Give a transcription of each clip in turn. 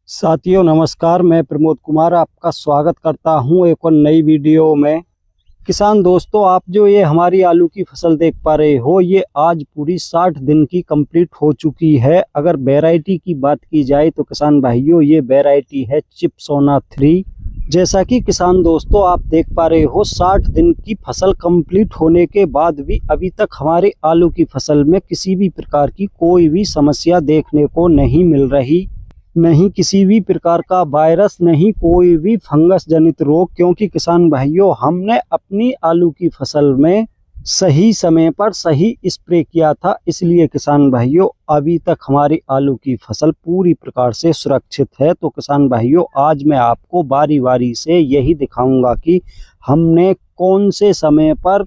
साथियों नमस्कार, मैं प्रमोद कुमार आपका स्वागत करता हूं एक और नई वीडियो में। किसान दोस्तों, आप जो ये हमारी आलू की फसल देख पा रहे हो, ये आज पूरी 60 दिन की कंप्लीट हो चुकी है। अगर वैरायटी की बात की जाए तो किसान भाइयों, ये वैरायटी है चिपसोना 3। जैसा कि किसान दोस्तों आप देख पा रहे हो, 60 दिन की फसल कंप्लीट होने के बाद भी अभी तक हमारे आलू की फसल में किसी भी प्रकार की कोई भी समस्या देखने को नहीं मिल रही, नहीं किसी भी प्रकार का वायरस, नहीं कोई भी फंगस जनित रोग। क्योंकि किसान भाइयों, हमने अपनी आलू की फसल में सही समय पर सही स्प्रे किया था, इसलिए किसान भाइयों अभी तक हमारी आलू की फसल पूरी प्रकार से सुरक्षित है। तो किसान भाइयों, आज मैं आपको बारी बारी से यही दिखाऊंगा कि हमने कौन से समय पर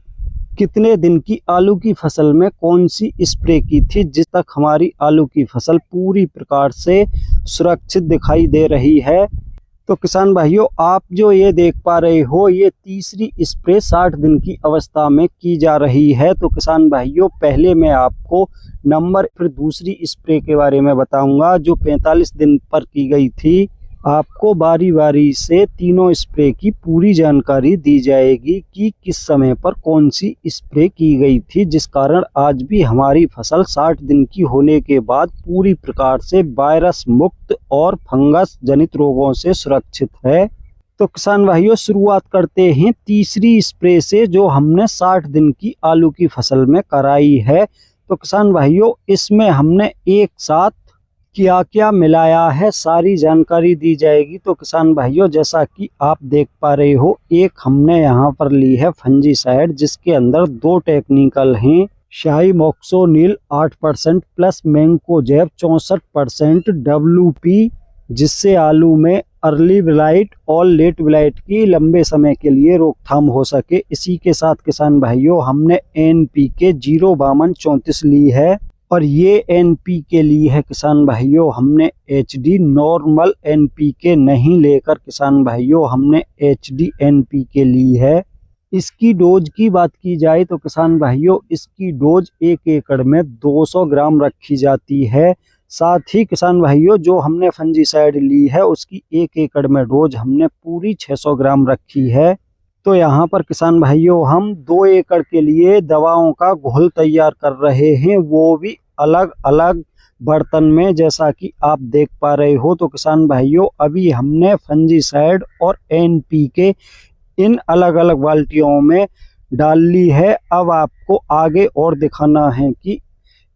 कितने दिन की आलू की फसल में कौन सी स्प्रे की थी, जिस तक हमारी आलू की फसल पूरी प्रकार से सुरक्षित दिखाई दे रही है। तो किसान भाइयों, आप जो ये देख पा रहे हो, ये तीसरी स्प्रे 60 दिन की अवस्था में की जा रही है। तो किसान भाइयों, पहले मैं आपको नंबर फिर दूसरी स्प्रे के बारे में बताऊंगा जो 45 दिन पर की गई थी। आपको बारी बारी से तीनों स्प्रे की पूरी जानकारी दी जाएगी कि किस समय पर कौन सी स्प्रे की गई थी, जिस कारण आज भी हमारी फसल 60 दिन की होने के बाद पूरी प्रकार से वायरस मुक्त और फंगस जनित रोगों से सुरक्षित है। तो किसान भाइयों, शुरुआत करते हैं तीसरी स्प्रे से जो हमने 60 दिन की आलू की फसल में कराई है। तो किसान भाइयों, इसमें हमने एक साथ क्या क्या मिलाया है सारी जानकारी दी जाएगी। तो किसान भाइयों, जैसा कि आप देख पा रहे हो, एक हमने यहाँ पर ली है फंजीसाइड, जिसके अंदर 2 टेक्निकल हैं। शाइमोक्सोनिल 8% प्लस मैंकोजेब 64% WP, जिससे आलू में अर्ली ब्लाइट और लेट ब्लाइट की लंबे समय के लिए रोकथाम हो सके। इसी के साथ किसान भाइयों, हमने NPK 05234 ली है, और ये NPK ली है किसान भाइयों हमने HD नॉर्मल NPK नहीं लेकर किसान भाइयों हमने HD NPK ली है। इसकी डोज की बात की जाए तो किसान भाइयों, इसकी डोज 1 एकड़ में 200 ग्राम रखी जाती है। साथ ही किसान भाइयों, जो हमने फंजीसाइड ली है उसकी 1 एकड़ में डोज हमने पूरी 600 ग्राम रखी है। तो यहाँ पर किसान भाइयों, हम 2 एकड़ के लिए दवाओं का घोल तैयार कर रहे हैं, वो भी अलग अलग बर्तन में, जैसा कि आप देख पा रहे हो। तो किसान भाइयों, अभी हमने फंजीसाइड और NPK इन अलग अलग बाल्टियों में डाल ली है। अब आपको आगे और दिखाना है कि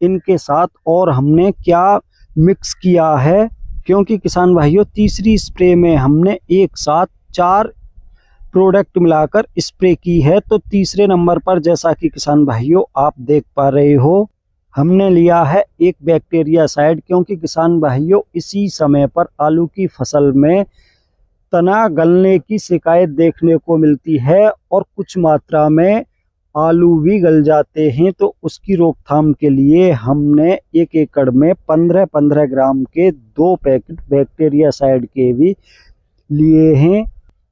इनके साथ और हमने क्या मिक्स किया है, क्योंकि किसान भाइयों तीसरी स्प्रे में हमने एक साथ 4 प्रोडक्ट मिलाकर स्प्रे की है। तो तीसरे नंबर पर, जैसा कि किसान भाइयों आप देख पा रहे हो, हमने लिया है एक बैक्टीरिया साइड, क्योंकि किसान भाइयों इसी समय पर आलू की फसल में तना गलने की शिकायत देखने को मिलती है और कुछ मात्रा में आलू भी गल जाते हैं। तो उसकी रोकथाम के लिए हमने 1 एकड़ में 15-15 ग्राम के 2 पैकेट बैक्टीरिया साइड के भी लिए हैं।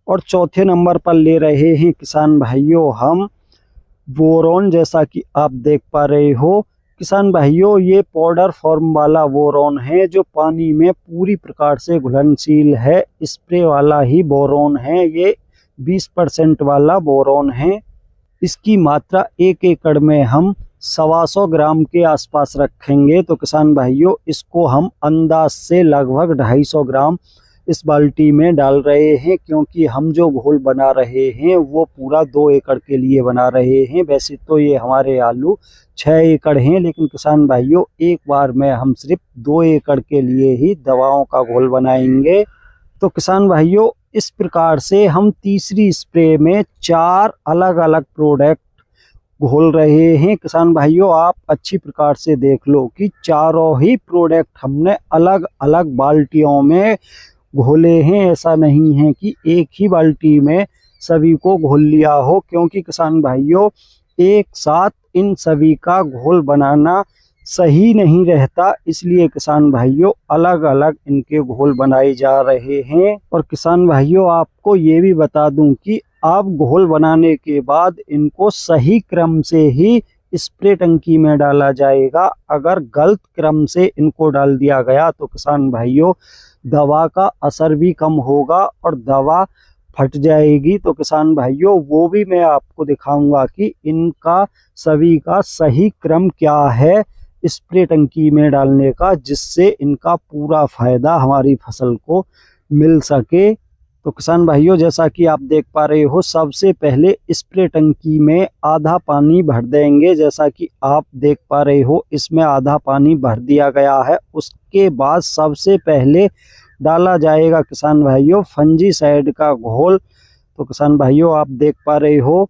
और चौथे नंबर पर ले रहे हैं किसान भाइयों हम बोरोन, जैसा कि आप देख पा रहे हो। किसान भाइयों, ये पाउडर फॉर्म वाला बोरोन है जो पानी में पूरी प्रकार से घुलनशील है। स्प्रे वाला ही बोरोन है, ये 20% वाला बोरोन है। इसकी मात्रा 1 एकड़ में हम 125 ग्राम के आसपास रखेंगे। तो किसान भाइयों, इसको हम अंदाज से लगभग 250 ग्राम इस बाल्टी में डाल रहे हैं, क्योंकि हम जो घोल बना रहे हैं वो पूरा 2 एकड़ के लिए बना रहे हैं। वैसे तो ये हमारे आलू 6 एकड़ हैं, लेकिन किसान भाइयों एक बार में हम सिर्फ 2 एकड़ के लिए ही दवाओं का घोल बनाएंगे। तो किसान भाइयों, इस प्रकार से हम तीसरी स्प्रे में 4 अलग अलग प्रोडक्ट घोल रहे हैं। किसान भाइयों, आप अच्छी प्रकार से देख लो कि चारों ही प्रोडक्ट हमने अलग अलग बाल्टियों में घोले हैं। ऐसा नहीं है कि एक ही बाल्टी में सभी को घोल लिया हो, क्योंकि किसान भाइयों एक साथ इन सभी का घोल बनाना सही नहीं रहता, इसलिए किसान भाइयों अलग अलग इनके घोल बनाए जा रहे हैं। और किसान भाइयों, आपको ये भी बता दूं कि आप घोल बनाने के बाद इनको सही क्रम से ही स्प्रे टंकी में डाला जाएगा। अगर गलत क्रम से इनको डाल दिया गया तो किसान भाइयों दवा का असर भी कम होगा और दवा फट जाएगी। तो किसान भाइयों वो भी मैं आपको दिखाऊंगा कि इनका सभी का सही क्रम क्या है स्प्रे टंकी में डालने का, जिससे इनका पूरा फायदा हमारी फसल को मिल सके। तो किसान भाइयों जैसा कि आप देख पा रहे हो, सबसे पहले स्प्रे टंकी में आधा पानी भर देंगे। जैसा कि आप देख पा रहे हो इसमें आधा पानी भर दिया गया है। उसके बाद सबसे पहले डाला जाएगा किसान भाइयों फंजीसाइड का घोल। तो किसान भाइयों आप देख पा रहे हो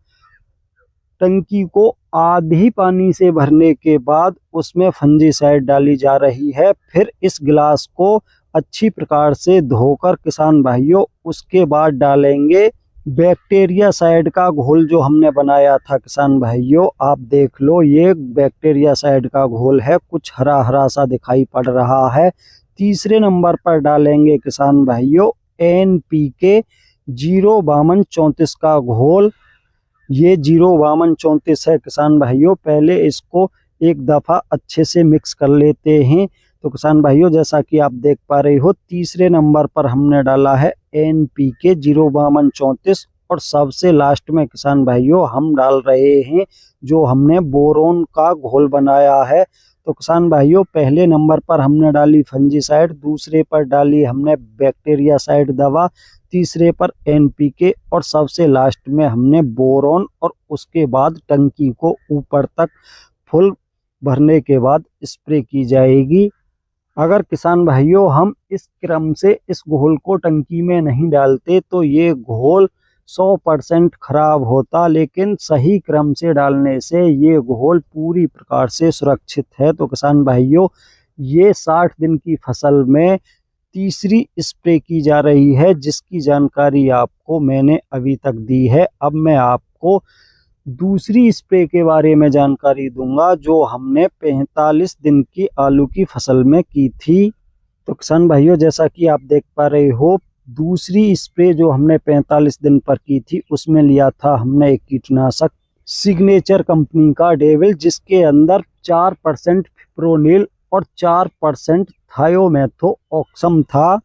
टंकी को आधी पानी से भरने के बाद उसमें फंजीसाइड डाली जा रही है। फिर इस गिलास को अच्छी प्रकार से धोकर किसान भाइयों उसके बाद डालेंगे बैक्टीरिया साइड का घोल जो हमने बनाया था। किसान भाइयों आप देख लो ये बैक्टीरिया साइड का घोल है, कुछ हरा हरा सा दिखाई पड़ रहा है। तीसरे नंबर पर डालेंगे किसान भाइयों NPK 05234 का घोल। ये 05234 है किसान भाइयों। पहले इसको एक दफा अच्छे से मिक्स कर लेते हैं। तो किसान भाइयों जैसा कि आप देख पा रहे हो तीसरे नंबर पर हमने डाला है NPK 05234 और सबसे लास्ट में किसान भाइयों हम डाल रहे हैं जो हमने बोरोन का घोल बनाया है। तो किसान भाइयों पहले नंबर पर हमने डाली फंजीसाइड, दूसरे पर डाली हमने बैक्टीरिया साइड दवा, तीसरे पर NPK और सबसे लास्ट में हमने बोरोन। और उसके बाद टंकी को ऊपर तक फुल भरने के बाद स्प्रे की जाएगी। अगर किसान भाइयों हम इस क्रम से इस घोल को टंकी में नहीं डालते तो ये घोल 100% खराब होता, लेकिन सही क्रम से डालने से ये घोल पूरी प्रकार से सुरक्षित है। तो किसान भाइयों ये 60 दिन की फसल में तीसरी स्प्रे की जा रही है, जिसकी जानकारी आपको मैंने अभी तक दी है। अब मैं आपको दूसरी स्प्रे के बारे में जानकारी दूंगा जो हमने 45 दिन की आलू की फसल में की थी। तो किसान भाइयों जैसा कि आप देख पा रहे हो दूसरी स्प्रे जो हमने 45 दिन पर की थी उसमें लिया था हमने एक कीटनाशक सिग्नेचर कंपनी का डेविल, जिसके अंदर 4% फिप्रोनिल और 4% थायोमेथोक्सम था।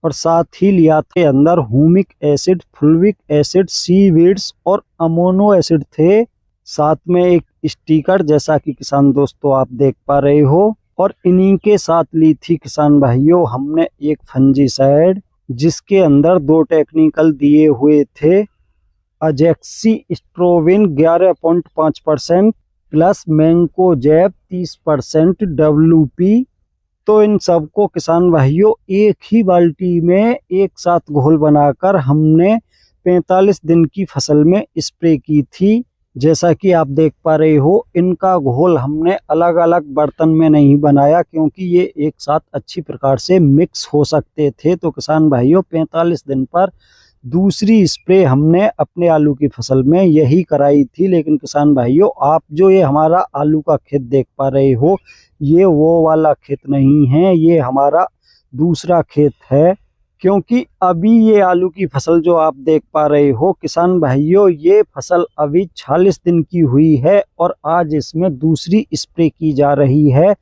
और साथ ही लिया थे अंदर humic acid, fulvic acid, seaweeds और अमोनो एसिड थे। साथ में एक स्टिकर जैसा कि किसान दोस्तों आप देख पा रहे हो। और इन्हीं के साथ ली थी किसान भाइयों हमने एक फंजीसाइड जिसके अंदर 2 टेक्निकल दिए हुए थे, अजेक्सी स्ट्रोविन 11.5% प्लस मैंकोजेब 30% WP। तो इन सबको किसान भाइयों एक ही बाल्टी में एक साथ घोल बनाकर हमने 45 दिन की फसल में स्प्रे की थी। जैसा कि आप देख पा रहे हो इनका घोल हमने अलग अलग बर्तन में नहीं बनाया क्योंकि ये एक साथ अच्छी प्रकार से मिक्स हो सकते थे। तो किसान भाइयों 45 दिन पर दूसरी स्प्रे हमने अपने आलू की फसल में यही कराई थी। लेकिन किसान भाइयों आप जो ये हमारा आलू का खेत देख पा रहे हो ये वो वाला खेत नहीं है, ये हमारा दूसरा खेत है। क्योंकि अभी ये आलू की फसल जो आप देख पा रहे हो किसान भाइयों ये फसल अभी 46 दिन की हुई है और आज इसमें दूसरी स्प्रे की जा रही है।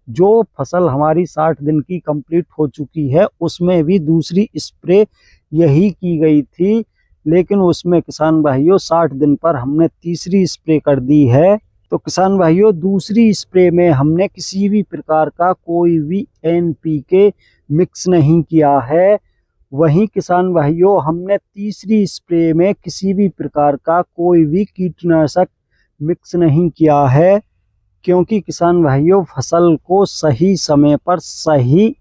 जो फसल हमारी 60 दिन की कंप्लीट हो चुकी है उसमें भी दूसरी स्प्रे यही की गई थी, लेकिन उसमें किसान भाइयों 60 दिन पर हमने तीसरी स्प्रे कर दी है। तो किसान भाइयों दूसरी स्प्रे में हमने किसी भी प्रकार का कोई भी NPK मिक्स नहीं किया है। वहीं किसान भाइयों हमने तीसरी स्प्रे में किसी भी प्रकार का कोई भी कीटनाशक मिक्स नहीं किया है, क्योंकि किसान भाइयों फसल को सही समय पर सही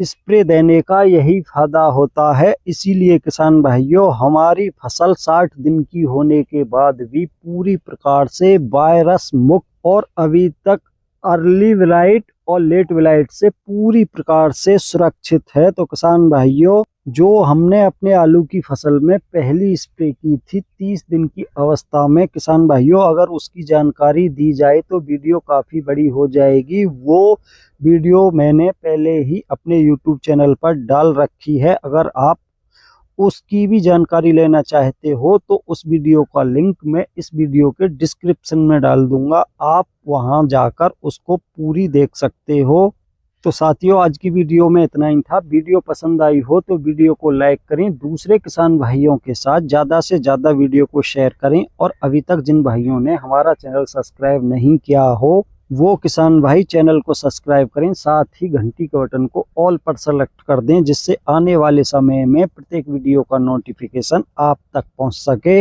स्प्रे देने का यही फायदा होता है। इसीलिए किसान भाइयों हमारी फसल 60 दिन की होने के बाद भी पूरी प्रकार से वायरस मुक्त और अभी तक अर्ली ब्लाइट और लेट ब्लाइट से पूरी प्रकार से सुरक्षित है। तो किसान भाइयों जो हमने अपने आलू की फसल में पहली स्प्रे की थी 30 दिन की अवस्था में, किसान भाइयों अगर उसकी जानकारी दी जाए तो वीडियो काफ़ी बड़ी हो जाएगी। वो वीडियो मैंने पहले ही अपने YouTube चैनल पर डाल रखी है। अगर आप उसकी भी जानकारी लेना चाहते हो तो उस वीडियो का लिंक मैं इस वीडियो के डिस्क्रिप्शन में डाल दूंगा, आप वहां जाकर उसको पूरी देख सकते हो। तो साथियों आज की वीडियो में इतना ही था। वीडियो पसंद आई हो तो वीडियो को लाइक करें, दूसरे किसान भाइयों के साथ ज़्यादा से ज़्यादा वीडियो को शेयर करें और अभी तक जिन भाइयों ने हमारा चैनल सब्सक्राइब नहीं किया हो वो किसान भाई चैनल को सब्सक्राइब करें, साथ ही घंटी के बटन को ऑल पर सेलेक्ट कर दें जिससे आने वाले समय में प्रत्येक वीडियो का नोटिफिकेशन आप तक पहुंच सके।